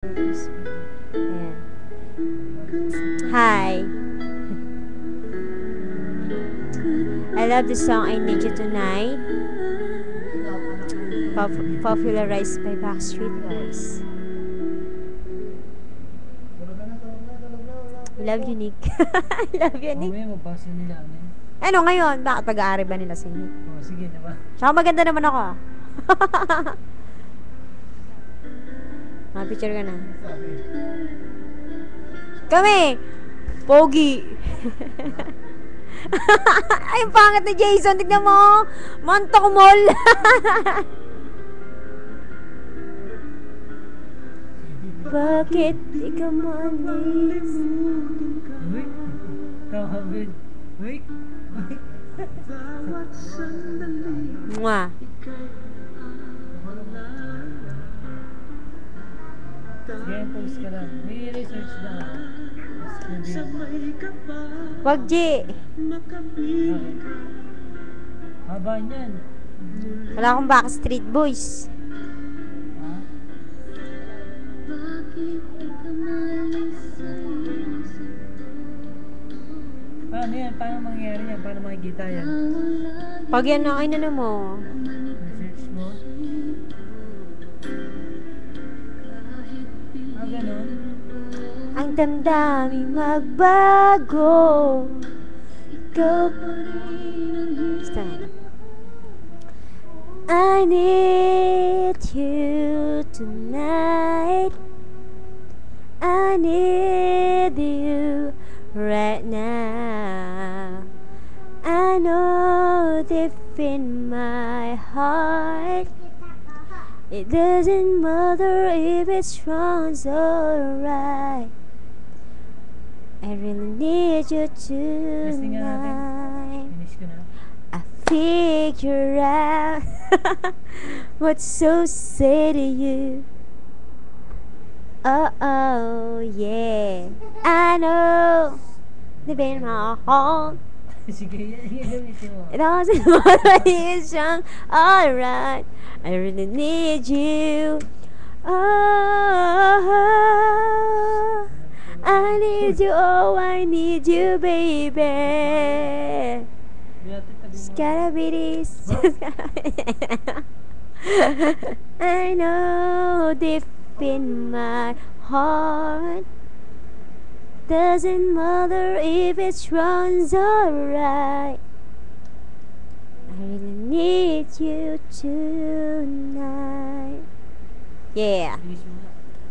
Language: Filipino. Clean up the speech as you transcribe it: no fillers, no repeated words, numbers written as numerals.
Ayan. Hi. I love the song I Need You Tonight. Popularized by Backstreet Boys. I love you, Nick. I love you, Nick. Mamaya mabasa nila amin. Ano ngayon? Bakit pag-aari ba nila si Nick? Oh, sige na ba? Tsaka maganda naman ako ah. Picture ka na. Kami! Pogi! Ay, pangit ni Jason. Tignan mo! Mantok mall! Bakit di ka malis? Wait! Tawagin. Wait! Mwah! Sige, post ka lang. May research na ako. Wag, G! Haba niyan. Wala akong Backstreet Boys. Ha? Paano yan? Paano mangyayari yan? Paano makikita yan? Pag yan na, ay na mo. Research mo? Ganun? Ang damdaming magbago. Ikaw pa rin. Stand. I need you tonight. I need you right now. I know deep in my heart it doesn't matter if it's wrong, it's alright. I really need you Testing nga natin. tonight. Finish ko na. I figure out what's so say to you. Oh, yeah. I know the pain in my heart. Sige, yan gamitin mo. It doesn't matter if it's wrong, alright. I really need you. Oh, I need you. Oh, I need you, baby. It's gotta be this. I know deep in my heart. Doesn't matter if it's wrong, it's alright. I really need you tonight. Yeah. Finish mo na.